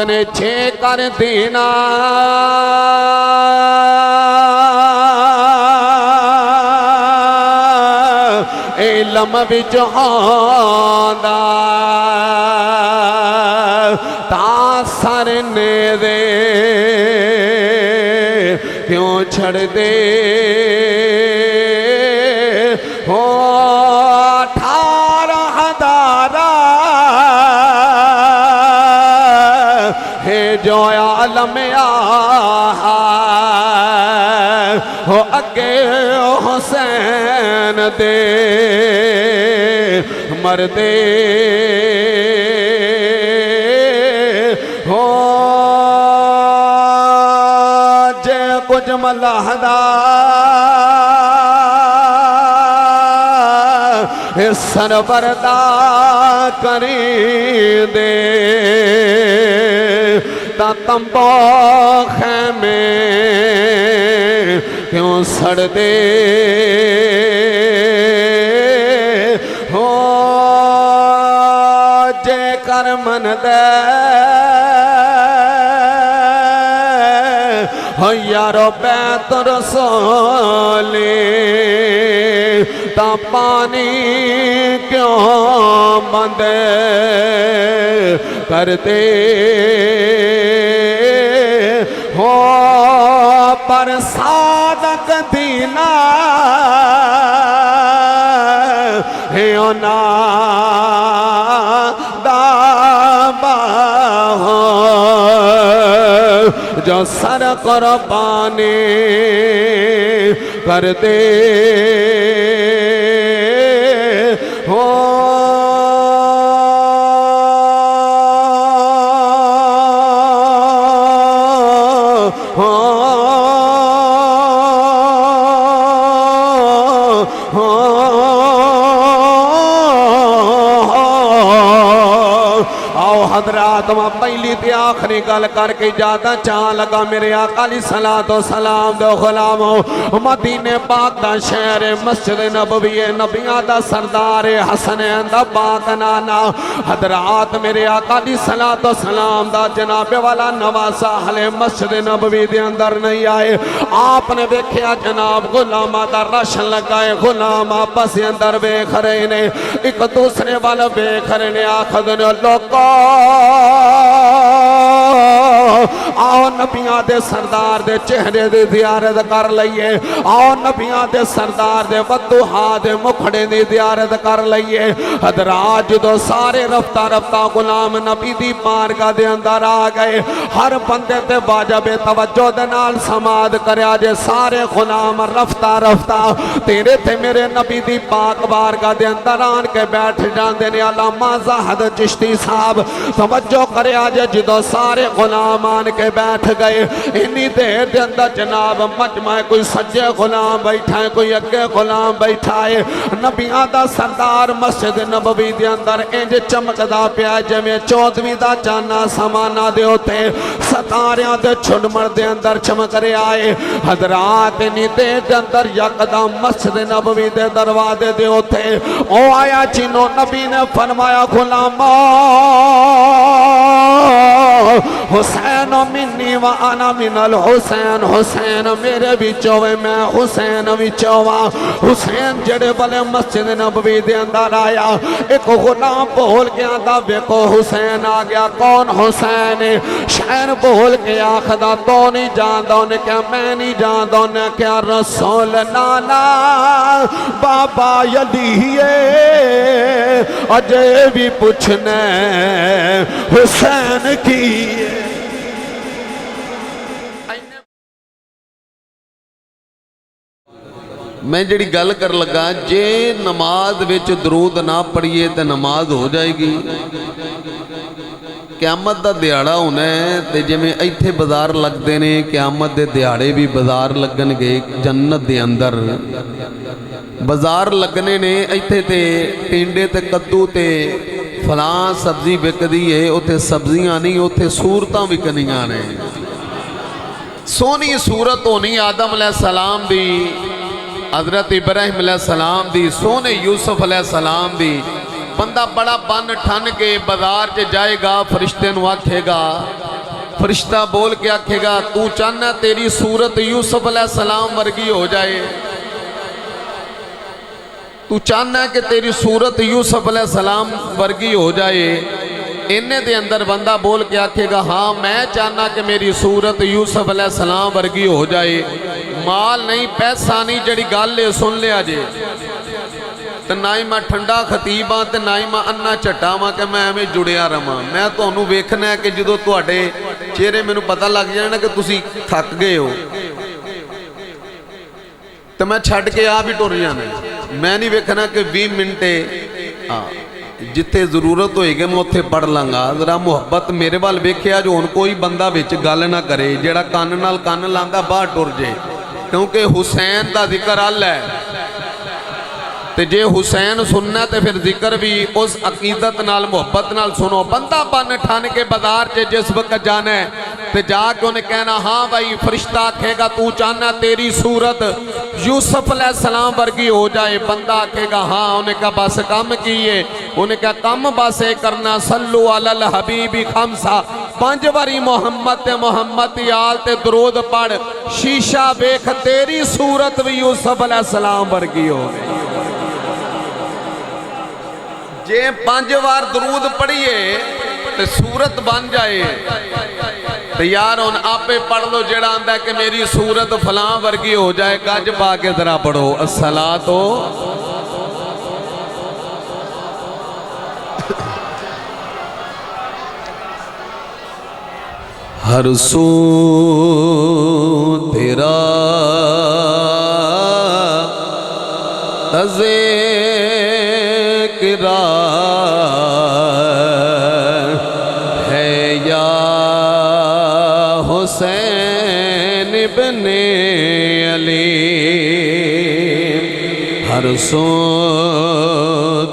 نے چھے کر دینا علم وچ ہوندا تا سر نے دے کیوں چھڑ دے ہو 18,000 ہے جو عالم آہا ہو اگے حسین دے مردے ہو جے کچھ ملحدہ سربردہ کری دے تا تمبو خیمے کیوں سڑ دے ہو جے کر من دے ہو یارو بیت رسولی تا پانی کیوں بند کر دے ہو پر صادق دینا ہے اونا دابا ہو جو سر قربانی کر دے ہو حضرات میں پہلی تے آخری گل کر کے زیادہ چاہ لگا میرے آقا علیہ الصلوۃ والسلام دے غلاموں مدینے پاک دا شہر مسجد نبوی نبیاں دا سردار حسنین دا پاک نانا حضرات میرے آقا علیہ الصلوۃ والسلام دا جناب والا نواسا اہل مسجد نبوی دے اندر نہیں آئے آپ نے دیکھیا جناب غلامہ دا رش لگائے غلام آپس دے اندر بیکھ رہے نے ایک دوسرے والا بیکھ رہے نے آخذ نے لوگوں آؤ نبیاں دے سردار دے چہرے دے زیارت کر لئیے آؤ نبیاں دے سردار دے ودوہا دے مکھڑے دے زیارت کر لئیے حضرات جدو سارے رفتہ رفتہ غلام نبی دی بارگاہ دے اندر آ گئے ہر بندے تے واجب توجہ دے نال سماعت کریا جے سارے غلام رفتہ رفتہ تیرے تے میرے نبی دی پاک بارگاہ دے اندر آن کے بیٹھ جاندے نے علامہ زاہد چشتی صاحب توجہ کرے آج جدو سارے غلام آن کے بیٹھ گئے انہی دیر دے اندر جناب مجمع کوئی سجے غلام بیٹھا ہے کوئی اگے غلام بیٹھا ہے نبیاں دا سردار مسجد نبوی دے اندر انج چمکدا پیا جویں 14ویں دا چانا سمانا دے ہوتے ستاریاں دے چھڑمر دے اندر چمک رہے آئے حضرات انہی دیر دے اندر یکدم مسجد نبوی دے دروازے دے ہوتے او آیا جنہوں نبی نے فرمایا غلاموں حسین منی و انا من الحسین حسین میرے بچوے میں حسین بچوا حسین جڑے بلے مسجد نبوی دے اندر آیا ایک غلام بول کے آدھا بیکو حسین آ گیا کون حسین شہر بول کے آخدا تو نہیں جاندہ انہیں کیا میں نہیں جاندہ انہیں کیا رسول نانا بابا یلیے اجے بھی پوچھنے حسین کی میں جڑی گل کر لگا جے نماز وچ درود نہ پڑھیے تے نماز ہو جائے گی قیامت دا دیاڑا ہونا ہے تے جویں ایتھے بازار لگدے نے قیامت دے دیاڑے بھی بازار لگن گے جنت دے اندر بازار لگنے نے ایتھے تے ٹینڈے تے کدو تے فلاں سبزی بکدی ہے اوتھے سبزیاں نہیں اوتھے صورتاں وکنیاں نے سونی صورت ہونی آدم علیہ السلام دی حضرت ابراہیم علیہ السلام دی سونے یوسف علیہ السلام دی بندہ بڑا بن ٹھن کے بازار چ جائے گا، فرشتے نو آکھے گا، فرشتہ بول کے آکھے گا تو چاہنا تیری صورت یوسف علیہ السلام ورگی ہو جائے، تو چاہنا کہ تیری صورت یوسف علیہ السلام ورگی ہو جائے۔ انہیں دے اندر بندہ بول کے آکھے گا ہاں میں چاہنا کہ میری صورت یوسف علیہ السلام ورگی ہو جائے، مال نہیں پیسہ نہیں جڑی گالے سن لیا جے، تو نہ ہی میں ٹھنڈا خطیب ہاں تے نہ ہی میں انا چٹا ہاں کہ میں ہمیں جڑیا رہا، میں تو انہوں ویکھنا ہے کہ جدو تواڈے چہرے میں پتہ لگ جانا کہ تسی تھک گئے ہو تو میں چھڑ کے آپ ہی ٹر جانا، میں نہیں ویکھنا کہ 20 منٹے جتے ضرورت ہوئے گے میں اتھے پڑھ لنگا۔ ذرا محبت میرے وال ویکھیا جو ان کوئی بندہ وچ گل نہ کرے، جیڑا کان نال کان لاندا باہر ٹر جے، کیونکہ حسین دا ذکر اللہ ہے، تے جے حسین سننا تے پھر ذکر بھی اس عقیدت نال محبت نال سنو۔ بندہ بن ٹھان کے بازار چے جس وقت جانا ہے تے جا کے انہیں کہنا ہاں بھائی فرشتہ آکھے گا تو چاہنا تیری صورت یوسف علیہ السلام ورگی ہو جائے، بندہ آکھے گا ہاں، انہیں کہا بس کم کیے، انہیں کہا کم بس کرنا صلو علی الحبیب خمسہ، 5 باری محمد تے محمد آل تے درود پڑھ، شیشہ بیک تیری صورت بھی یوسف علیہ السلام ورگی ہو گئی۔ جے 5 بار درود پڑھیے تو صورت بن جائے تو یار ان آپے پڑھ لو جڑا آندہ ہے کہ میری صورت فلاں ورگی ہو جائے، گج پا کے ذرا پڑھو الصلاۃ ہر سو تیرا ذکر ہے یا حسین ابن علی، ہر سو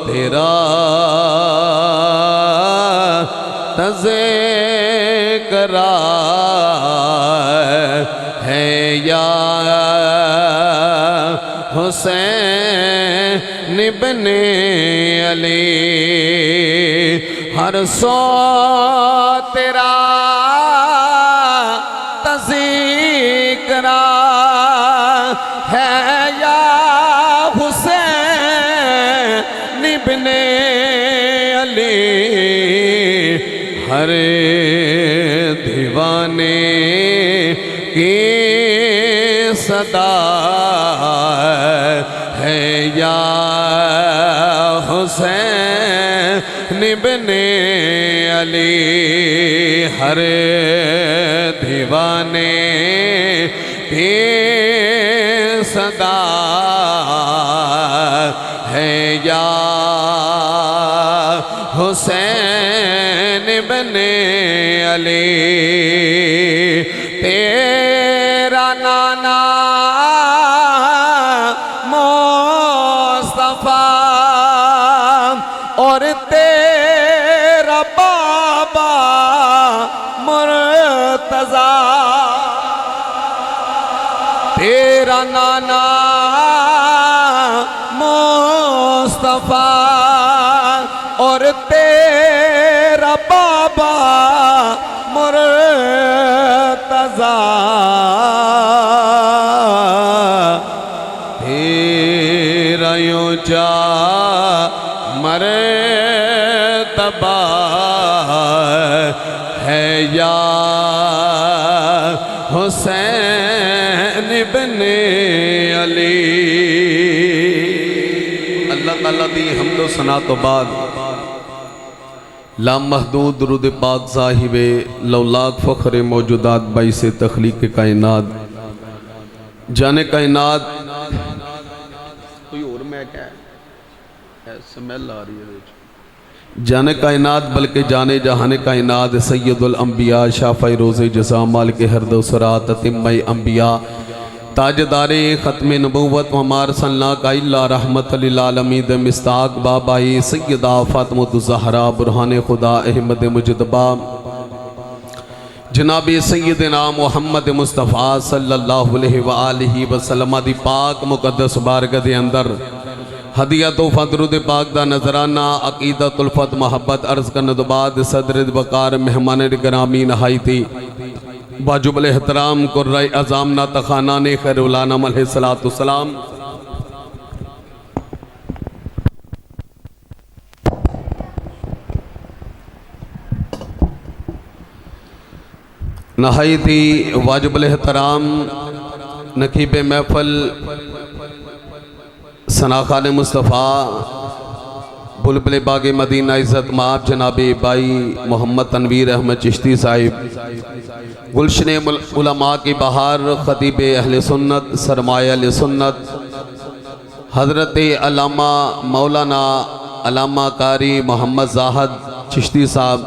تیرا تذکر ہے یا حسین ابن علی، ہر سو تیرا تذکر ہے یا حسین ابن علی، ہر دیوانے کی صدا ہے یا حسین ابن علی، ہر دیوانے کی صدا ہے یا حسین ابن علی، تیرا نانا مصطفیٰ اور تیرا بابا مرتضیٰ، تیرا نانا مصطفیٰ اور تیرا بابا مرتضیٰ، تیرا یوں جا مرتبہ ہے یا حسین ابن علی۔ اللہ تعالیٰ دی حمد و ثنا تو بعد لامحدود درود پاک صاحب لولاک فخر موجودات باعث تخلیق کائنات جانے کائنات کوئی اور میں کیا ہے سمیل آ رہی ہے جانے کائنات بلکہ جانے جہانے کائنات سید الانبیاء شافع روز جزا مالک حرد و سرات تتمہ انبیاء تاجدار ختم نبوت ومار صلی اللہ کا اللہ رحمت للعالمین مستاق بابائی سیدہ فاطمہ الزہرا برہان خدا احمد مجدبہ جناب سیدنا محمد مصطفیٰ صلی اللہ علیہ وآلہ وسلم دی پاک مقدس بارگاہ دے اندر ہدیہ تحفہ درود پاک دا نظرانہ عقیدت الفت محبت عرض کرنے تو بعد صدر وقار مہمان گرامی نہائی تھی واجب الاحترام قرۂ اعظام ناتخانان خیر الانام علیہ السلام نہائی تھی واجب الاحترام نقیب محفل ثناخان مصطفیٰ بلبل باغ مدینہ عزت مآب جناب بائی محمد تنویر احمد چشتی صاحب گلشن علماء کی بہار خطیب اہل سنت سرمایہ اہل سنت حضرت علامہ مولانا علامہ قاری محمد زاہد چشتی صاحب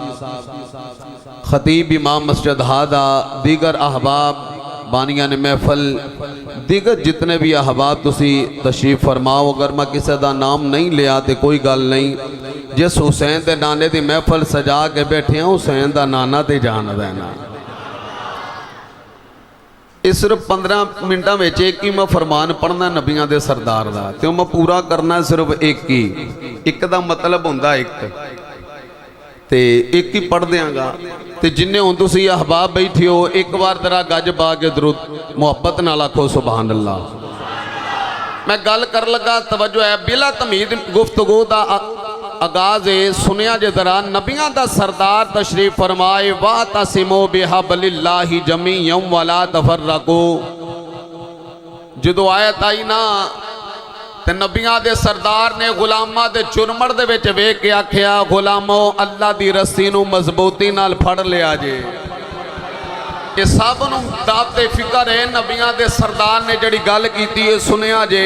خطیب امام مسجد ہادہ دیگر احباب بانیان محفل دیگر جتنے بھی احباب تسی تشریف فرماؤ اگر میں کسی دا نام نہیں لے آتے کوئی گل نہیں جس حسین دے نانے دی محفل سجا کے بیٹھے ہیں حسین دا نانا تے جان دینا اس صرف 15 منٹہ میں ایک ہی میں فرمان پڑھنا نبیاں دے سردار دا تو میں پورا کرنا صرف ایک دا مطلب ہوندہ تے ایک ہی پڑھ دیاں گا تے جنہیں ہوں تو سی احباب بیٹھی ہو ایک بار درہ گج باغ درود محبت نہ لکھو سبحان اللہ میں گل کر لگا توجہ ہے بلا تمہید گفتگو دا آغاز سنیا جے دران نبیاں دا سردار تشریف فرمائے وَاعْتَصِمُوا بِحَبْلِ اللَّهِ جَمِيعًا وَلَا تَفَرَّقُوا جدو آیت آئی نا تے نبیاں دے سردار نے غلامہ دے چرمڑ دے وچ ویکھ کے آکھیا غلامو اللہ دی رسی نو مضبوطی نال پھڑ لیا جے یہ سب نو داد فکر ہے نبیاں دے سردار نے جڑی گل کیتی ہے سنیا جے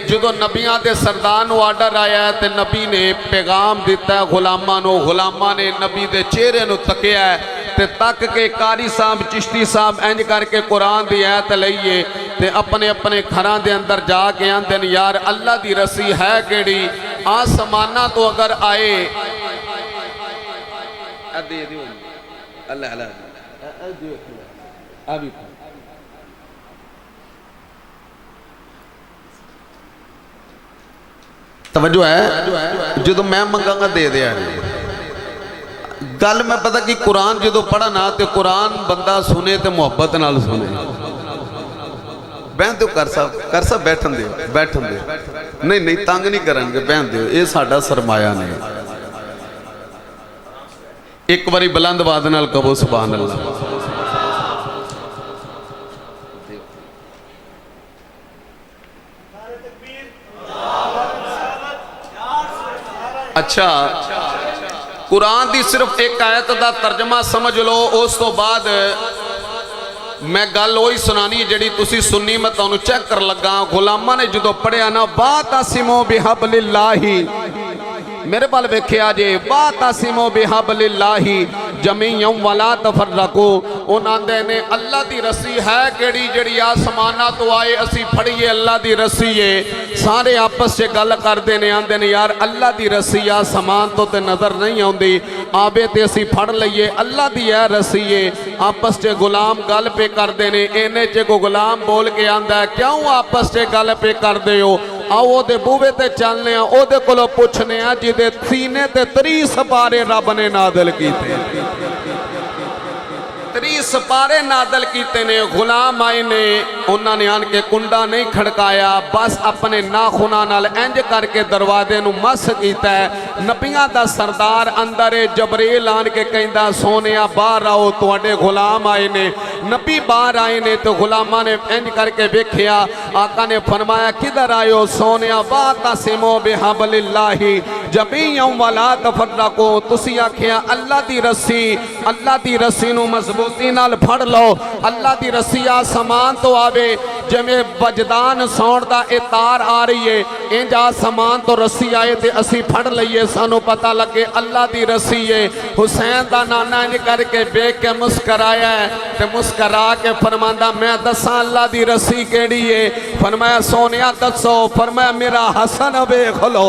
جدو نبیاں دے سردار نو آرڈر آیا ہے تے نبی نے پیغام دیتا ہے غلامہ نے نبی دے چہرے نو تکیا ہے تے تک کے قاری صاحب چشتی صاحب انج کر کے قرآن دی آیت لئیے تے اپنے اپنے گھراں دے اندر جا کے آندن یار اللہ دی رسی ہے کیڑی آسمانہ تو اگر آئے توجہ ہے جدو میں منگا گا دے دیا گل میں پتہ کہ قرآن جدو پڑھا نا تے قرآن بندہ سنے تے محبت نال سنے بہن دیو کر سا بیٹھن دیو نہیں تانگ نہیں کرن گے بہن دیو یہ ساڑھا سرمایہ نہیں ایک باری بلند آواز نال کہو سبحان اللہ اچھا قرآن دی صرف ایک آیت دا ترجمہ سمجھ لو اس تو بعد میں گل ہوئی سنانی جڑی تسی سنی میں تو انہوں چیک کر لگا غلامہ نے جدو پڑھے آنا وَاعْتَصِمُوا بِحَبْلِ اللَّهِ میرے بال بیکھے آجے وَاعْتَصِمُوا بِحَبْلِ اللَّهِ جَمِيعًا وَلَا تَفَرَّقُوا انہاں دے نے اللہ دی رسی ہے کیڑی جڑی آسمانہ تو آئے اسی پھڑیے اللہ دی رسی ہے سارے آپس سے گل کر دینے آندے نے یار اللہ دی رسی آسمان تو تے نظر نہیں ہوندی آبے تے اسی پھڑ لئیے اللہ دی ہے رسی ہے آپس سے غلام گل پہ کر دینے اینے چے کو غلام بول کے آندہ ہے کیوں آپس سے گل پہ کر دے ہو آؤ دے بوے تے چلنے ہیں او دے کلو پوچھنے ہیں جی دے سینے تے 30 سپارے رب نے نادل کی تھے 30 سپارے نادل کیتے نے غلام آئے نے انہوں نے آن کے کنڈا نہیں کھڑکایا بس اپنے ناخنہ نال انج کر کے دروازے نو مس کیتا ہے نبیاں دا سردار اندر جبریل آن کے کہندہ سونیا باہر آؤ تواڈے غلام آئے نے نبی باہر آئے نے تو غلامہ نے انج کر کے بیکھیا آقا نے فرمایا کدھر آئے ہو سونیا وَاعْتَصِمُوا بِحَبْلِ اللَّهِ جَمِيعًا وَلَا تَفَرَّقُوا تسی آکھیا اللہ دی رسی نو مضبوطی نال پھڑ لو اللہ دی رسی آسمان تو آوے جمیں وجدان سون دا اتار آ رہی ہے انج آسمان تو رسی آئے تے اسی پھڑ لئیے سانو پتہ لگے اللہ دی رسی ہے حسین دا نانا انج کر کے بیک کے مسکرایا ہے تے مسکرا کے فرماندہ میں دساں اللہ دی رسی کیڑی ہے فرمایا سونیا دسو فرمایا میرا حسن بے کھلو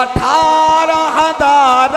18,000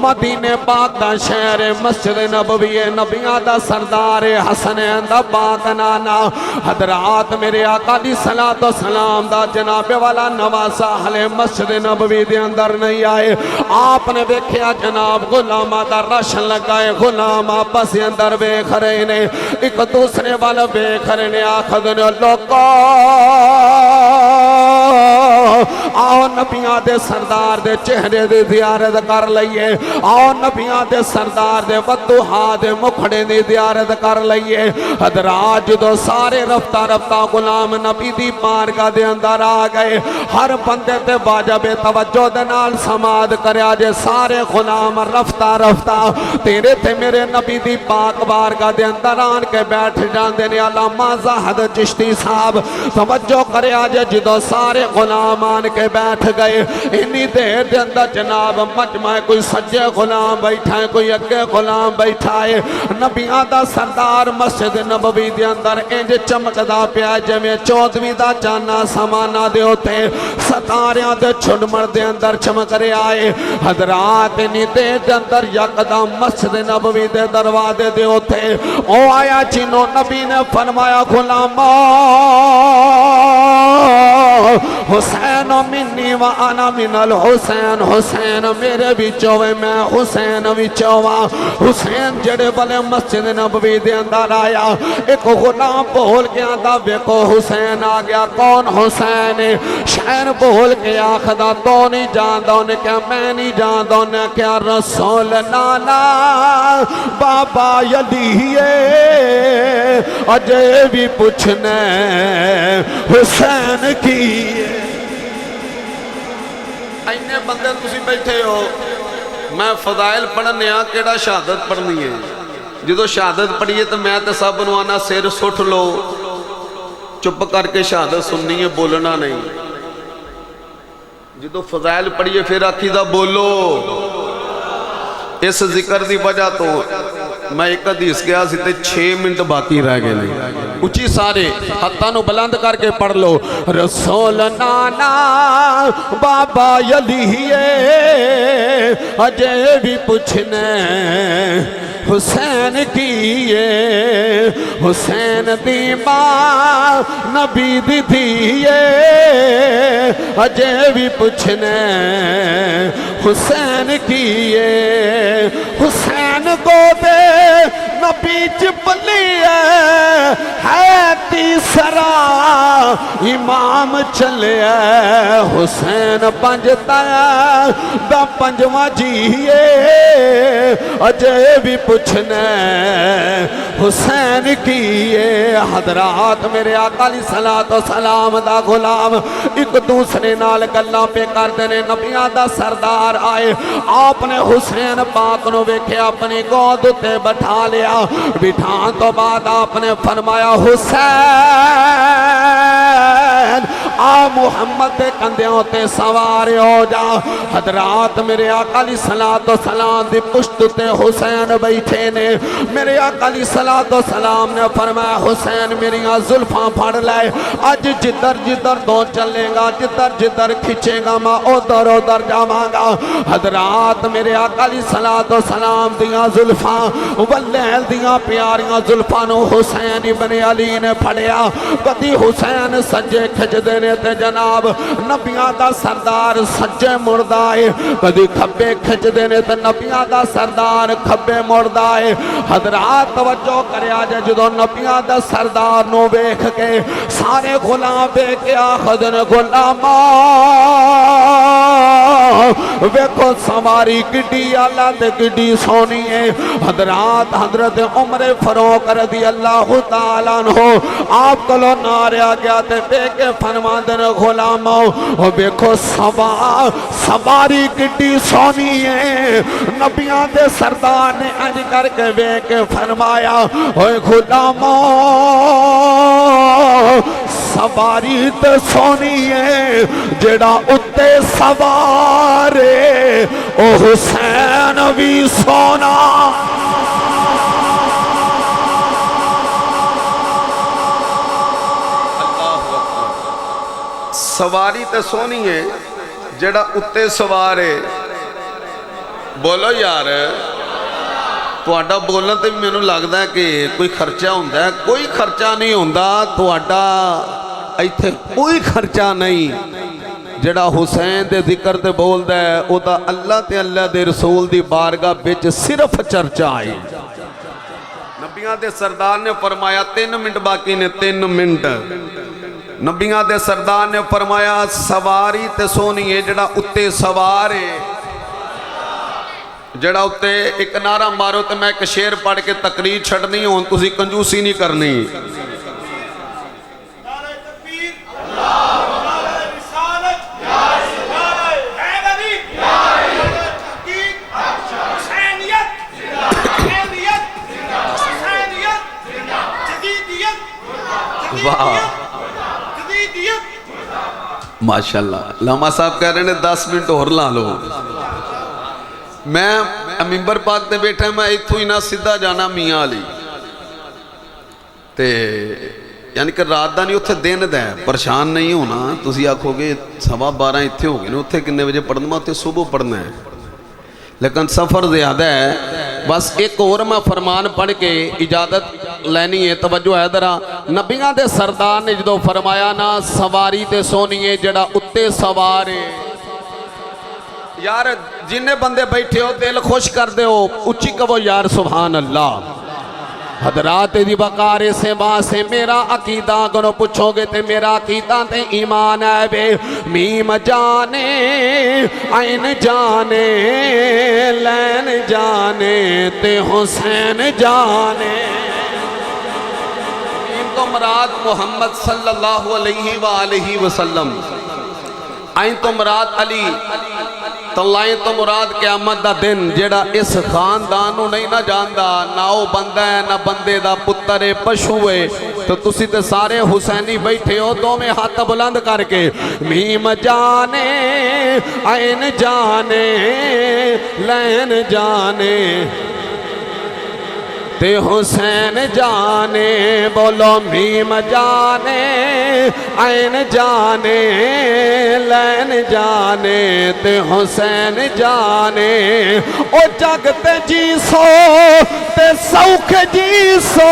مدینے پاک دا شہر مسجد نبوی نبیاں دا سردار حسنین دا پاک نانا حضرات میرے آقا علیہ الصلوۃ والسلام دا جناب والا نواسا ہلے مسجد نبوی دے اندر نہیں آئے آپ نے دیکھیا جناب غلامہ دا رش لگائے غلام آپس اندر بیکھ رہے نے ایک دوسرے والا بیکھ رہے نے آخدن لوکو آؤ نبیاں دے سردار دے چہرے دے زیارت کر لئیے آؤ نبیاں دے سردار دے ودوہا دے مکھڑے دے زیارت کر لئیے حضرات جدو سارے رفتہ رفتہ غلام نبی دی بارگاہ دے اندر آ گئے ہر بندے تے واجب توجہ دے نال سماعت کریا جے سارے غلام رفتہ رفتہ تیرے تے میرے نبی دی پاک بارگاہ دے اندر آن کے بیٹھ جاندے نے علامہ زاہد چشتی صاحب توجہ کریا جے جدو سارے غلام آن کے بیٹھ گئے انہی دیر دے اندر جناب مجمع کوئی سجے غلام بیٹھا ہے کوئی اگے غلام بیٹھا ہے نبیاں دا سردار مسجد نبوی دے اندر انج چمکدا پیا جویں 14ویں دا چانا سمانا دے ہوتے ستاریاں دے چھڑمر دے اندر چمک رہا ہے حضرات انہی دیر دے اندر یکدم مسجد نبوی دے دروازے دے ہوتے او آیا جنہوں نبی نے فرمایا غلامو حسین منی و انا من الحسین حسین میرے بچوے میں حسین بچوا حسین جڑے بلے مسجد نبوی دے اندر آیا ایک غلام بول گیا دا ویکو حسین آ گیا کون حسین شہر بول کے آخدا تو نہیں جاندہ انہیں کیا میں نہیں جاندہ انہیں کیا رسول نانا بابا یلیے اجے بھی پوچھنے حسین کی اینے بندے تسی بیٹھے ہو میں فضائل پڑھنے ہاں کیڑا شہادت پڑھنی ہے جدو شہادت پڑھیے تو میں تے سب نوانا سیر سٹھ لو چپ کر کے شہادت سننی ہے بولنا نہیں جدو فضائل پڑھیے پھر عقیدہ بولو اس ذکر دی وجہ تو میں ایک حدیث گیا سی تے 6 منٹ باقی رہ گئے نہیں اچھی سارے حتیٰ نو بلند کر کے پڑھ لو رسول نانا بابا یلیے اجے بھی پوچھنے حسین کیے حسین دی ماں نبی دی دیئے اجے بھی پوچھنے حسین کیے حسین کو دے نبی جبلی ہے تیسرا امام چلے حسین پنجتا دا پنجواں جیے اجے بھی پوچھنے حسین کیے حضرات میرے آقا علیہ الصلوۃ والسلام دا غلام ایک دوسرے نال گلاں پہ کر دینے نبیاں دا سردار آئے آپ نے حسین پاک نو ویکھے اپنی گود تے بٹھا لیا بٹھان تو بعد آپ نے فرمایا حسین آ محمد دے کندھیوں تے سوار ہو جا حضرات میرے آقا علیہ الصلوۃ والسلام دی پشت تے حسین بیٹھے نے میرے آقا علیہ الصلوۃ والسلام نے فرمایا حسین میریاں زلفاں پھڑ لے اج جدر جدر تو چلے گا جدر جدر کھچے گا میں ادھر ادھر جاواں گا حضرات میرے آقا علیہ الصلوۃ والسلام دیاں زلفاں واللیل دیاں پیاریاں زلفاں نو حسین ابن علی نے پھڑیا کدی حسین سجے کھچ دینے تے جناب نبیاں دا سردار سجے مردہ ہے کدی کھبے کھچ دینے تے نبیاں دا سردار کھبے مردہ ہے حضرات توجہ کریا جے جدو نبیاں دا سردار نو بیکھ کے سارے غلام بیکھ کے آخدن غلاماں ویکھو سواری کڈی آلہ تے کڈی سونی ہے حضرات حضرت عمر فاروق رضی اللہ تعالیٰ عنہ آپ کلو ناریا گیا تے بے کے فرماندن غلاموں ویکھو سواری کڈی سونی ہے نبیاں دے سردار نے انج کر کے بے کے فرمایا اوے غلاموں سواری تے سونی ہے جڑا اتے سوارے او حسین بھی سونا سواری تے سونی ہے جڑا اتے سوار ہے بولو یار تہاڈا بولن تے بھی مینوں لگدا ہے کہ کوئی خرچہ ہوندا ہے کوئی خرچہ نہیں ہوندا تہاڈا ایتھے کوئی خرچہ نہیں جڑا حسین دے ذکر تے بولدا ہے او دا اللہ تے اللہ دے رسول دی بارگاہ وچ صرف چرچا آئی نبیاں دے سردار نے فرمایا 3 منٹ باقی نے 3 منٹ نبیاں دے سردار نے فرمایا سواری تے سونی ہے جڑا اتے سوار ہے جڑا اتے ایک نعرہ مارو تے میں ایک شعر پڑھ کے تقریر چھڑنی ہوں تسی کنجوسی نہیں کرنی ماشاءاللہ لاما صاحب کہہ رہے ہیں 10 منٹ اور لا لو میں ممبر پاک تے بیٹھا میں ایتھو ہی نہ سدھا جانا میاں علی تے یعنی کہ رات دا نہیں اتھے دن دا ہے پریشان نہیں ہونا تسی آکھو گے 12:15 اتھے ہو گئے اتھے کنے بجے پڑھنا میں اتھے صبح پڑھنا ہے لیکن سفر زیادہ ہے بس ایک اور میں فرمان پڑھ کے اجازت لینی ہے توجہ ہے درہ نبیاں دے سردار نے جدو فرمایا نا سواری تے سونی ہے جڑا اتے سوارے یار جنہیں بندے بیٹھے ہو دل خوش کر دے ہو اچھی کہو یار سبحان اللہ حضرات دی بقارے سے باں سے میرا عقیدہ گنو پچھو گے تے میرا عقیدہ تے ایمان ہے بے میم جانے عین جانے لین جانے تے حسین جانے میم تو مراد محمد صلی اللہ علیہ وآلہ وسلم عین تو مراد علی تلائیں تو مراد قیامت دا دن جیڑا اس خاندانوں نہیں نہ جاندہ نہ او بندہ ہے نہ بندے دا پتر پشوے تو تسی تے سارے حسینی بیٹھے ہو دو میں ہاتھ بلند کر کے میم جانے عین جانے لین جانے تے حسین جانے بولو میم جانے عین جانے لین جانے تے حسین جانے او جگتے جی سو تے سوکھ جی سو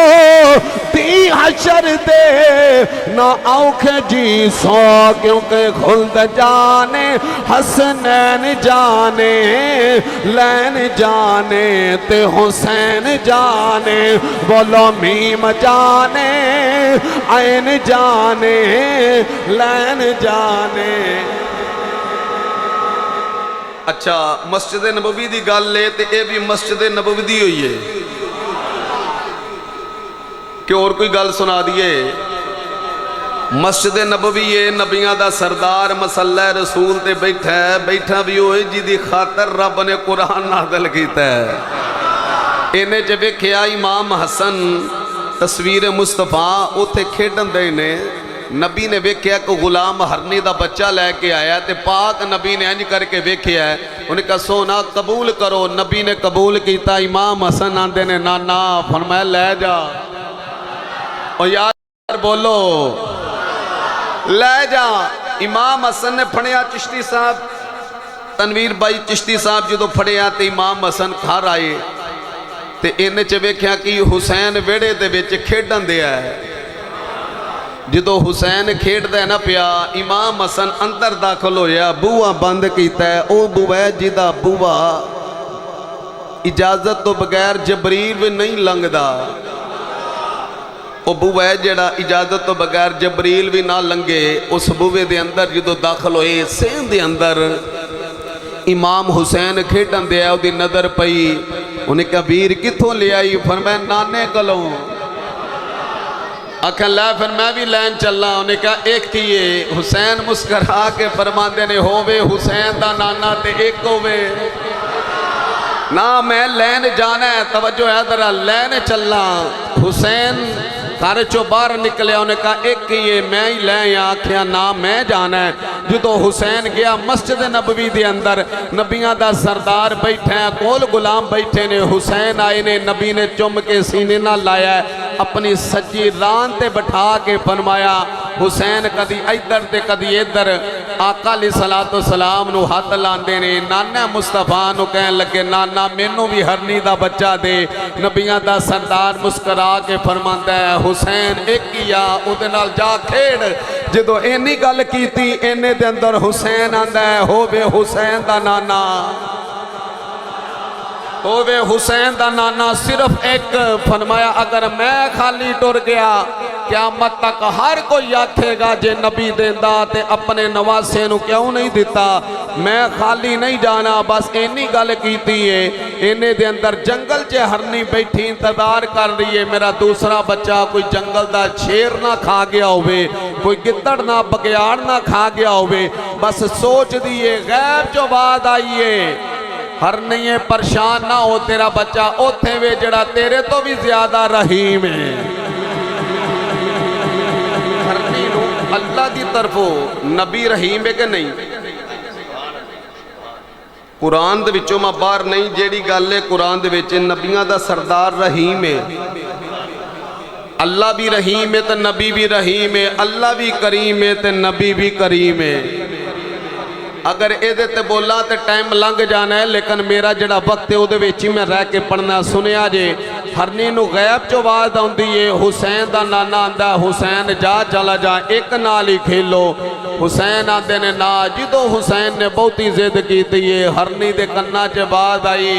تی حشر دے نہ اوکھ جی سو کیونکہ خلد جانے حسنین جانے لین جانے تے حسین جانے بولو میم جانے عین جانے لین جانے اچھا مسجد نبوی دی گل لے تے اے بھی مسجد نبوی دی ہوئی ہے کہ اور کوئی گل سنا دیئے مسجد نبوی ہے نبیاں دا سردار مسلح رسول تے بیٹھا بھی ہوئے جی دی خاطر رب نے قرآن نازل کیتا ہے انہیں جب کیا امام حسن تصویر مصطفیٰ اوتھے کھیڈن دے نے نبی نے ویکھیا کہ غلام ہرنی دا بچہ لے کے آیا تے پاک نبی نے انج کر کے ویکھیا ہے انہیں کہا سونا قبول کرو نبی نے قبول کیتا امام حسن آندے نے نانا فرمایا لے جا اور یار بولو لے جا امام حسن نے پھڑیا چشتی صاحب تنویر بھائی چشتی صاحب جدو پھڑیا تے امام حسن گھر آئے تے انہیں چے ویکھیا کہ حسین ویڑے دے وچ کھیڈن دیا ہے جدو حسین کھیڈ دے نہ پیا امام حسن اندر داخل ہویا بوہ بند کیتا ہے او بوہ جدہ بوہ اجازت تو بغیر جبریل بھی نہیں لنگ دا او بوہ جڑا اجازت تو بغیر جبریل بھی نہ لنگے اس بوہ دے اندر جدو داخل ہوئے سین دے اندر امام حسین کھیڈن دیا او دی نظر پئی انہیں کہا ویر کتھوں لے آئی فرمایا نانے کلوں اکھن لے پھر میں بھی لین چلنا انہیں کہا ایک کیے حسین مسکرا کے فرماندے نے ہووے حسین دا نانا تے ایک ہووے نا میں لین جانا ہے توجہ ہے ذرا لین چلنا حسین خارچو باہر نکلے انہیں کہا ایک کیے میں ہی لیں آکھیا نا میں جانا ہے جدو حسین گیا مسجد نبوی دے اندر نبیاں دا سردار بیٹھے ہیں کول غلام بیٹھے نے حسین آئے نے نبی نے چم کے سینے نہ لایا ہے اپنی سجی ران تے بٹھا کے فرمایا حسین کدی ادھر تے کدی ادھر آقا علیہ الصلوۃ والسلام نو ہاتھ لاندے نے نانا مصطفیٰ نو کہن لگے نانا مینوں بھی ہرنی دا بچہ دے نبیاں دا سردار مسکرا کے فرماندا ہے حسین ایک کیا اودے نال جا کھیڑ جدو اینی گل کیتی اینے دے اندر حسین آندا ہے ہووے حسین دا نانا ہووے حسین دا نانا صرف ایک فرمایا اگر میں خالی ٹر گیا قیامت تک ہر کوئی آکھے گا جے نبی دیندا تے اپنے نواسے نو کیوں نہیں دیتا میں خالی نہیں جانا بس اینی گل کیتی ہے اینے دے اندر جنگل چے ہرنی بیٹھی انتظار کر رہی ہے میرا دوسرا بچہ کوئی جنگل دا شیر نہ کھا گیا ہوئے کوئی گدڑ نہ بگیاڑ نہ کھا گیا ہوئے بس سوچ دیئے غیب جو بات آئیے ہر نہیں پریشان نہ ہو تیرا بچہ اوتھے وے جڑا تیرے تو بھی زیادہ رحیم ہے ہرنی نو اللہ دی طرفوں نبی رحیم ہے کہ نہیں قرآن دے وچوں میں باہر نہیں جیڑی گل ہے قرآن دے وچ نبیاں دا سردار رحیم ہے اللہ بھی رحیم ہے تے نبی بھی رحیم ہے اللہ بھی کریم ہے تے نبی بھی کریم ہے اگر ایدے تے بولا تے ٹائم لنگ جانا ہے لیکن میرا جڑا وقت ہے او دے ویچی میں رہ کے پڑھنا سنیا جے ہرنی نو غیب جو آواز آندی ہے حسین دا نانا آندا حسین جا چلا جا ایک نال ہی کھیلو حسین آندے نے نا جدو حسین نے بہتی زد کی تھی ہرنی دے کنہ چ آواز آئی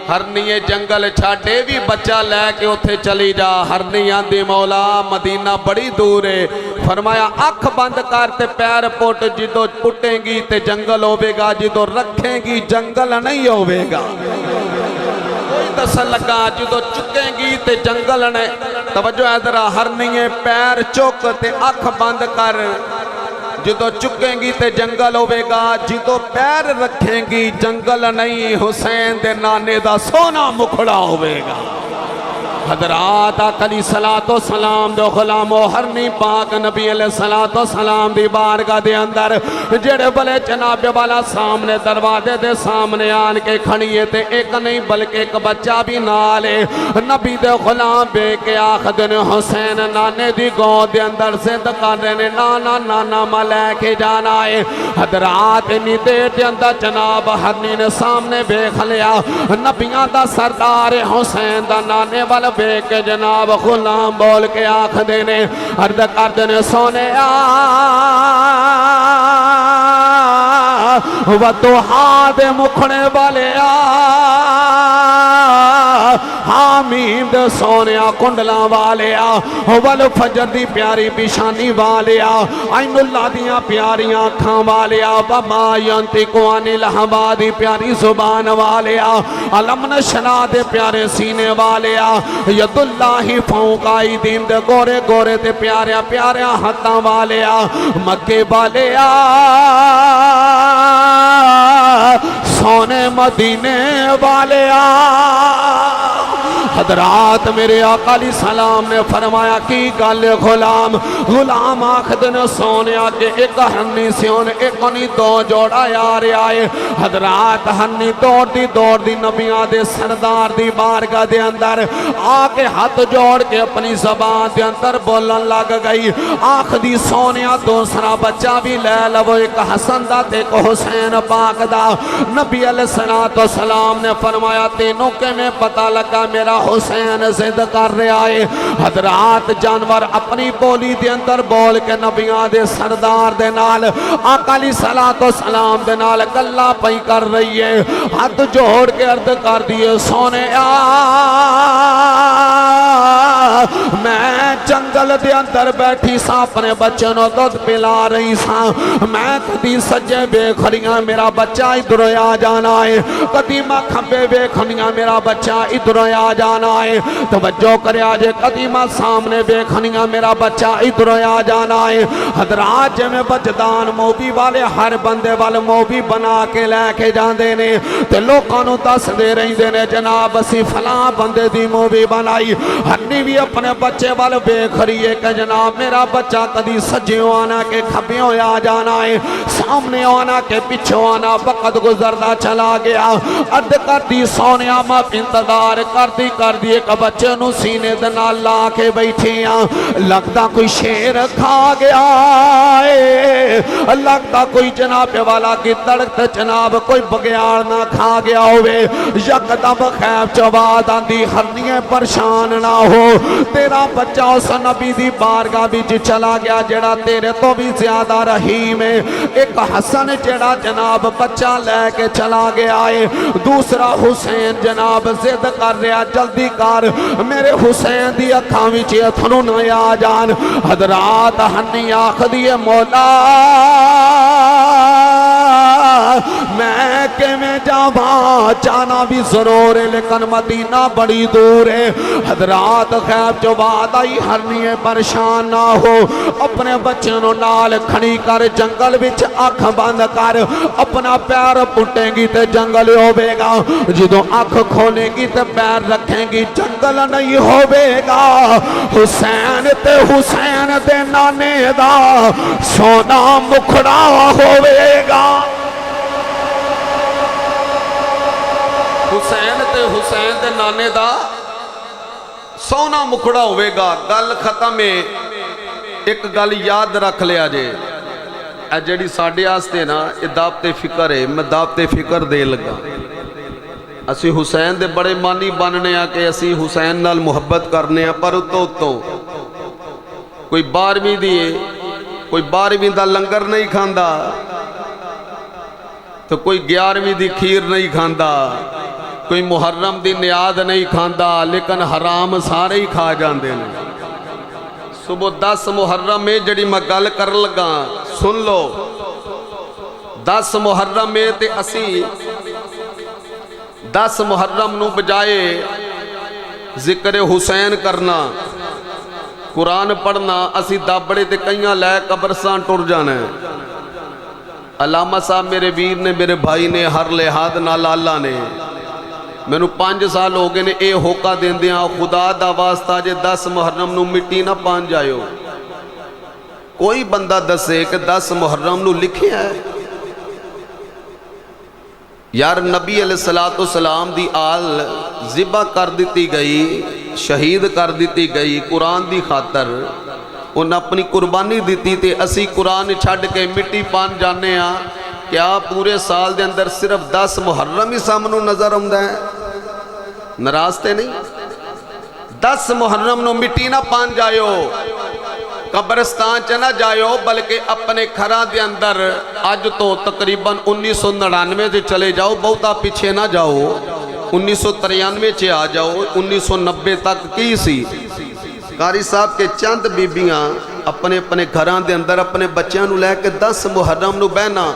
ہرنی جنگل چھاٹے بھی بچہ لے کے اتھے چلی جا ہرنی آندی مولا مدینہ بڑی دور ہے فرمایا اکھ بند کرتے پیر پوٹ جدو پٹیں گی تے جنگل ہوئے گا جدو رکھیں گی جنگل نہیں ہوئے گا کوئی دسل لگا جدو چکیں گی تے جنگل نہیں توجہ ادھرا ہرنی پیر چوک تے اکھ بند کر جدو چکیں گی تے جنگل ہوئے گا جدو پیر رکھیں گی جنگل نہیں حسین دے نانے دا سونا مکھڑا ہوئے گا حضرات آقا علیہ الصلوۃ والسلام دے غلام و ہرنی پاک نبی علیہ الصلوۃ والسلام دی بارگاہ دے اندر جڑے بلے جناب والا سامنے دروازے دے سامنے آن کے کھڑیے تے ایک نہیں بلکہ ایک بچہ بھی نالے نبی دے غلام بے کے آخدن حسین نانے دی گود دے اندر زد کر رہے نانا نانا میں لے کے جانا ہے حضرات انہی دیر دے اندر جناب ہرنی نے سامنے بیخ لیا نبیاں دا سردار حسین دا نانے والا بے کے جناب غلام بول کے آنکھ دینے عرض کر دینے سونے وَدُحَا دے مکھنے والے حامیم دے سونے کنڈلاں والے والفجر دی پیاری پیشانی والے عین اللہ دیاں پیاریاں کھاں والے وما ینطق عن الہوا دی پیاری زبان والے علم نشرح دے پیارے سینے والے ید اللہ فوق ایدیہم دے گورے گورے دے پیارے پیارے ہتھاں والے مکے والے سونے مدینے والے حضرات میرے آقا علیہ السلام نے فرمایا کی گل غلام غلام آخدن سونے آگے ایک ہنی سیون ایک نہیں دو جوڑا یار آئے حضرات ہنی دوڑ دی نبیاں دے سردار دی بارگاہ دے اندر آگے ہاتھ جوڑ کے اپنی زبان دے اندر بولن لگ گئی آخ دی سونے دوسرا بچہ بھی لے لو ایک حسن دا تے ایک حسین پاک دا نبی علیہ السلام نے فرمایا تینوں کے میں پتہ لگا میرا حسین زد کر رہا ہے حضرات جانور اپنی بولی دے اندر بول کے نبیاں دے سردار دے نال آقا علیہ السلام دے نال گلا پئی کر رہی ہے ہاتھ جوڑ کے عرض کر دیے سونے میں جنگل دے اندر بیٹھی سا اپنے بچے نو دودھ پلا رہی سا میں کدی سجے بے کھڑیاں میرا بچہ ادھر آ جانا ہے کدی میں کھمبے بے کھڑیاں میرا بچہ ادھر آ جانا ہے توجہ کرے آجے کدی میں سامنے بے کھڑیاں میرا بچہ ادھر آ جانا ہے حضرات جے میں بجدان موبی والے ہر بندے والے موبی بنا کے لے کے جان دینے تے لوگوں نو دس دے رہی دینے جناب اسی فلاں بندے دی موبی بنائی ہنی بھی اپنے بچے وال ویکھ رہی ہے کہ جناب میرا بچہ کدی سجیوں آنا کہ کھبیوں آ جانا ہے، سامنے آنا کہ پیچھوں آنا، وقت گزردا چلا گیا۔ اد کرتی سونیا ماں انتظار کرتی ایک بچے نو سینے دے نال لا کے بیٹھی ہاں، لگتا کوئی شیر کھا گیا ہے، لگتا کوئی جناب والا کی تڑکت جناب کوئی بگیار نہ کھا گیا ہوئے۔ یکدم خیب چواد آندی ہرنیے پریشان نہ ہو، تیرا بچہ اس نبی دی بارگاہ بچ چلا گیا جڑا تیرے تو بھی زیادہ رحیم ہے۔ ایک حسن جڑا جناب بچہ لے کے چلا گیا ہے، دوسرا حسین جناب ضد کر رہا جلدی کر میرے حسین دی اکھاں وچ اتھرو نہ آ جان۔ حضرات ہنی آخدی مولا میں کہ میں جاواں جانا بھی ضرور ہے لیکن مدینہ بڑی دور ہے۔ حضرات خیب جو بعد آئی ہرنی پریشان نہ ہو، اپنے بچوں نو نال کھڑی کر جنگل وچ آنکھ بند کر، اپنا پیر پٹیں گی تے جنگل ہوے گا، جدوں آنکھ کھولے گی تے پیر رکھیں گی جنگل نہیں ہوے گا۔ حسین تے حسین دے نانے دا سونا مکھڑا ہوے گا، حسین تے حسین دے نانے دا سونا مکھڑا ہوئے گا۔ گل ختم ہے، ایک گل یاد رکھ لیا جے، اے جڑی ساڑھے آستے نا یہ دعوت فکر ہے، میں دعوت فکر دے لگا۔ اسی حسین دے بڑے مانی بننے آ کہ اسی حسین نال محبت کرنے آ، پر اتو کوئی 12ویں دیئے کوئی 12ویں دا لنگر نہیں کھاندا تو کوئی 11ویں دی کھیر نہیں کھاندا، کوئی محرم دی نیاد نہیں کھاندا، لیکن حرام سارے ہی کھا جاندے نے۔ صبح 10 محرم میں جڑی میں گل کر لگا سن لو، 10 محرم میں تے اسی 10 محرم نو بجائے ذکر حسین کرنا، قرآن پڑھنا، اسی دابڑے تے کئیاں لے قبرستان ٹر جانا ہے۔ علامہ صاحب میرے ویر نے میرے بھائی نے ہر لحاظ نال اللہ نے میں نو 5 سال ہو گئے نے اے ہوکا دین دیاں خدا دا واسطہ جے 10 محرم نو مٹی نہ پان جائیو۔ کوئی بندہ دسے کہ 10 محرم نو لکھے ہے؟ یار نبی علیہ السلام دی آل ذبح کر دیتی گئی، شہید کر دیتی گئی قرآن دی خاطر، انہیں اپنی قربانی دیتی تے اسی قرآن چھڑ کے مٹی پان جانے ہاں۔ کیا پورے سال دے اندر صرف 10 محرم ہی سامنو نظر آمدا ہے؟ نراستے نہیں، 10 محرم نو مٹی نہ پان جائیو، قبرستان چنا جائیو، بلکہ اپنے کھرا دے اندر آج تو تقریباً 1999 سے چلے جاؤ، بہتا پیچھے نہ جاؤ، 1993 چے آ جاؤ، 1990 تک کی سی قاری صاحب کے چند بیبیاں اپنے اپنے گھران دے اندر اپنے بچیاں نو لے کے 10 محرم نو بہنا،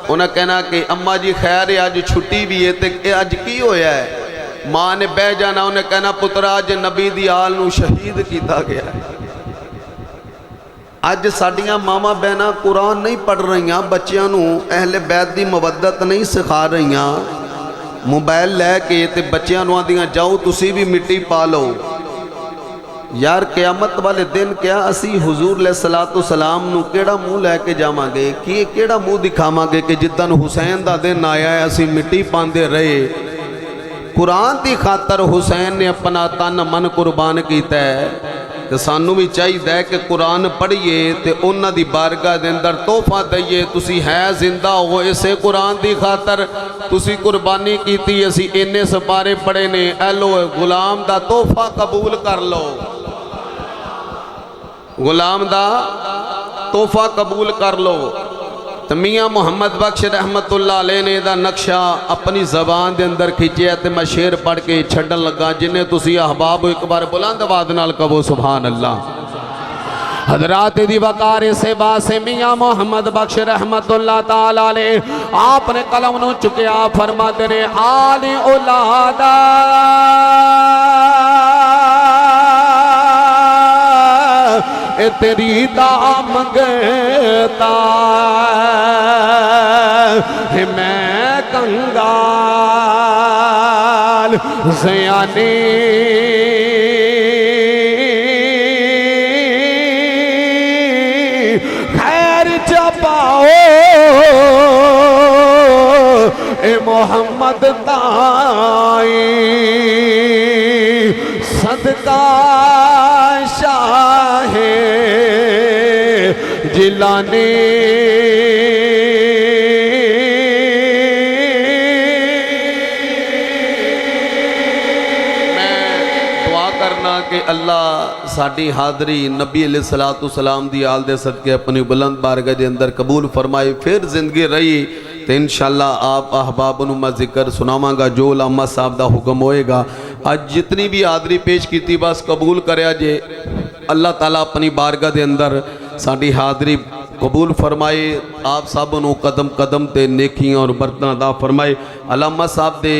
انہیں کہنا کہ اماں جی خیر ہے آج چھٹی بھی ہے تے آج کی ہویا ہے؟ ماں نے بہ جانا، انہیں کہنا پترا آج نبی دی آل نو شہید کیتا گیا ہے۔ آج ساڑیاں ماما بہنا قرآن نہیں پڑھ رہیاں، بچیاں نو اہل بیت دی مودت نہیں سکھا رہیاں، موبائل لے کے تے بچیاں نو آدیاں جاؤ تسی بھی مٹی پالو۔ یار قیامت والے دن کیا اسی حضور علیہ السلام نو کیڑا منہ لے کے جاواں گے، کیڑا منہ دکھاواں گے کہ جدن حسین دا دن آیا ہے اسی مٹی پاندے رہے؟ قرآن دی خاطر حسین نے اپنا تن من قربان کیتا ہے، کہ سانو بھی چاہیے کہ قرآن پڑھئے تے انہاں دی بارگاہ دے اندر تحفہ دئیے، تسی ہے زندہ ہو اسے قرآن دی خاطر تسی قربانی کیتی، اسی انہیں سپارے پڑھے نے، اے لو غلام دا تحفہ قبول کر لو، غلام دا تحفہ قبول کر لو۔ تو میاں محمد بخش رحمت اللہ علیہ نے دا نقشہ اپنی زبان دے اندر کھچیا تے میں شعر پڑھ کے چھڑن لگا، جنہیں تسی احباب ایک بار بلند آواز نال کہو سبحان اللہ۔ حضرات دی وقار سے باسے میاں محمد بخش رحمت اللہ تعالیٰ علیہ آپ نے قلم نو چکیا فرما دے آل اولادا تیری دا منگتا ہے میں کنگال زیانی محمد تائی صدقہ شاہ جیلانی کہ اللہ ساڑی حاضری نبی علیہ السلام دی آل دے صدقے اپنی بلند بارگاہ دے اندر قبول فرمائے. پھر زندگی رہی تو انشاءاللہ آپ احباب میں ذکر سناواں گا جو علامہ صاحب دا حکم ہوئے گا. آج جتنی بھی حاضری پیش کی تھی بس قبول کریا جے. اللہ تعالیٰ اپنی بارگاہ دے اندر ساڑی حاضری قبول فرمائے. آپ صاحب نو قدم قدم تے نیکیاں اور برکتاں عطا فرمائے. علامہ صاحب دے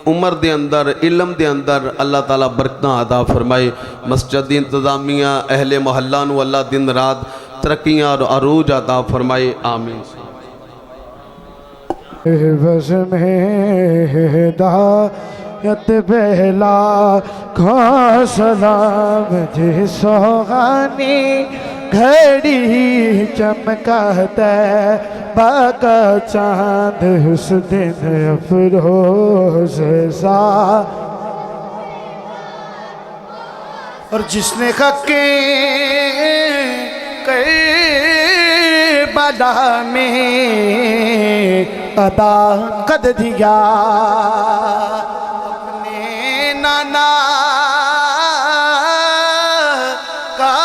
عمر دے اندر علم دے اندر اللہ تعالیٰ برکتاں عطا فرمائے. مسجد دی انتظامیہ اہل محلہ نو اللہ دن رات ترقیاں اور عروج عطا فرمائے. آمین. بس میں ہدایت بہلا کھا سلام جی سوغانی گھڑی چمکاتا باقا چاند اس دن افروز سا. اور جس نے خکے کربلا میں ادا قد دیا اپنے نانا کا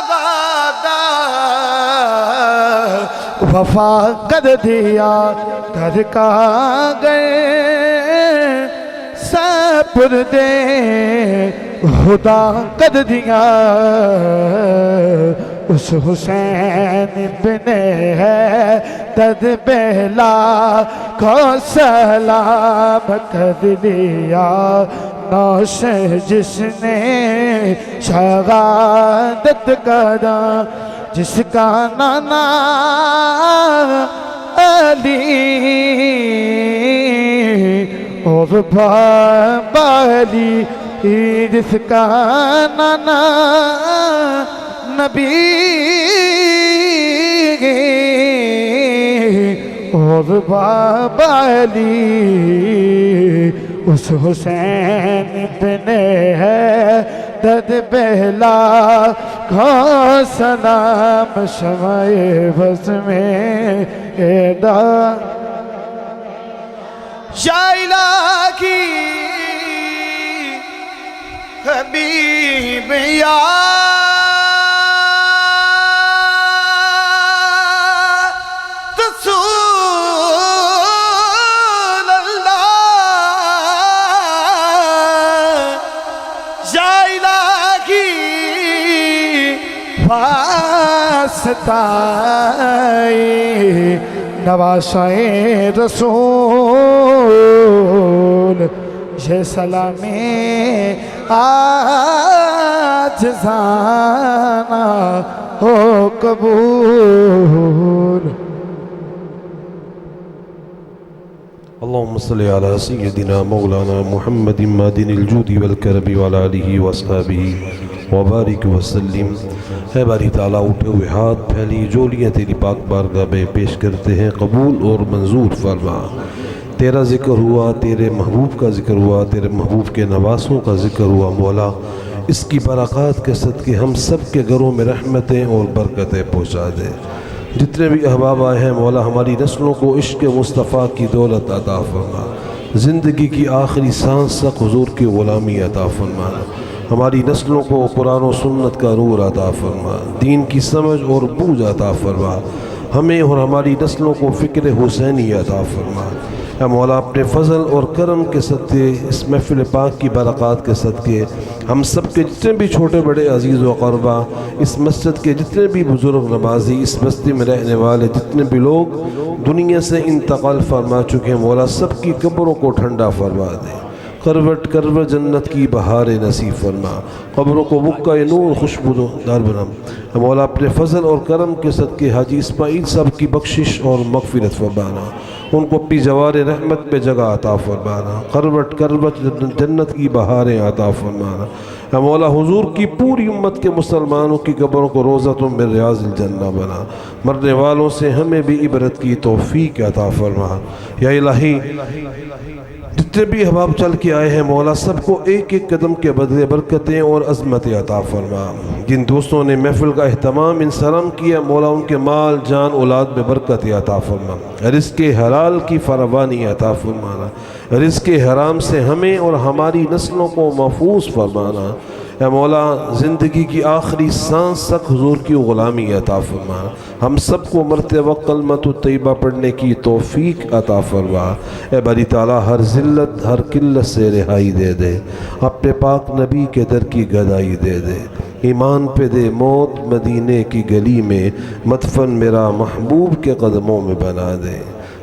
وعدہ وفا قد دیا گھر کا گئے سپردے خدا قد دیا. اس حسین بن ہے تد بہلا کو سلام کر دیا. نوش جس نے شہادت کرا جس کا نانا علی اور بابا علی جس کا نانا نبی اور بابا علی اس حسین بن ہے دد بہلا کھا سلام شمع بس میں ایدا یا الہی حبیب یا واسطائی نواسائے رسول یہ سلامی آج زانا ہو قبول. اللهم صل على سيدنا مولانا محمد مادن الجود والكرم وعلى آله وأصحابه وبارك وسلم. اے باری تعالیٰ اٹھے ہوئے ہاتھ پھیلی جولیاں تیری پاک بارگاہ میں پیش کرتے ہیں قبول اور منظور فرما. تیرا ذکر ہوا، تیرے محبوب کا ذکر ہوا، تیرے محبوب کے نواسوں کا ذکر ہوا. مولا اس کی برکات کے صدقے ہم سب کے گھروں میں رحمتیں اور برکتیں پہنچا دے. جتنے بھی احباب آئے ہیں مولا ہماری نسلوں کو عشق مصطفیٰ کی دولت عطا فرما. زندگی کی آخری سانس تک حضور کی غلامی عطا فرما. ہماری نسلوں کو قرآن و سنت کا نور عطا فرما. دین کی سمجھ اور بوجھ عطا فرما. ہمیں اور ہماری نسلوں کو فکر حسینی عطا فرما. اے مولا اپنے فضل اور کرم کے صدقے اس محفل پاک کی برکات کے صدقے ہم سب کے جتنے بھی چھوٹے بڑے عزیز و قربا، اس مسجد کے جتنے بھی بزرگ نمازی، اس بستی میں رہنے والے جتنے بھی لوگ دنیا سے انتقال فرما چکے ہیں مولا سب کی قبروں کو ٹھنڈا فرما دے. کروٹ کروٹ جنت کی بہار نصیب فرما، قبروں کو بکہ نور خوشبو دار بنا۔ اے مولا اپنے فضل اور کرم کے صدقے حاجی اسماعیل صاحب کی بخشش اور مغفرت فرمانا، ان کو اپنی جوار رحمت میں جگہ عطا فرمانا، کروٹ کروٹ جنت کی بہاریں عطا فرمانا۔ اے مولا حضور کی پوری امت کے مسلمانوں کی قبروں کو روضۃ من ریاض الجنہ بنا، مرنے والوں سے ہمیں بھی عبرت کی توفیق عطا فرما۔ یا الہی جتنے بھی احباب چل کے آئے ہیں مولا سب کو ایک ایک قدم کے بدلے برکتیں اور عظمت عطا فرما۔ جن دوستوں نے محفل کا اہتمام انصرام کیا مولا ان کے مال جان اولاد میں برکت عطا فرما، رزق حلال کی فراوانی عطا فرمانا، رزق حرام سے ہمیں اور ہماری نسلوں کو محفوظ فرمانا۔ اے مولا زندگی کی آخری سانس تک حضور کی غلامی عطا فرما، ہم سب کو مرتے وقت کلمۃ طیبہ پڑھنے کی توفیق عطا فرما۔ اے باری تعالیٰ ہر ذلت ہر قلت سے رہائی دے دے، اپنے پاک نبی کے در کی گدائی دے دے، ایمان پہ دے موت مدینے کی گلی میں، مدفن میرا محبوب کے قدموں میں بنا دے۔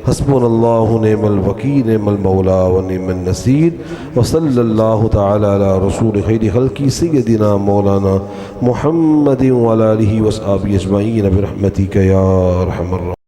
حسبنا اللہ نعم الوکیل نعم المولا و نعم النصیر، وصلی اللہ تعالی علی رسول خیر خلقی سیدنا مولانا محمد وعلی آلہ وصحبہ اجمعین برحمتک یا ارحم الراحمین۔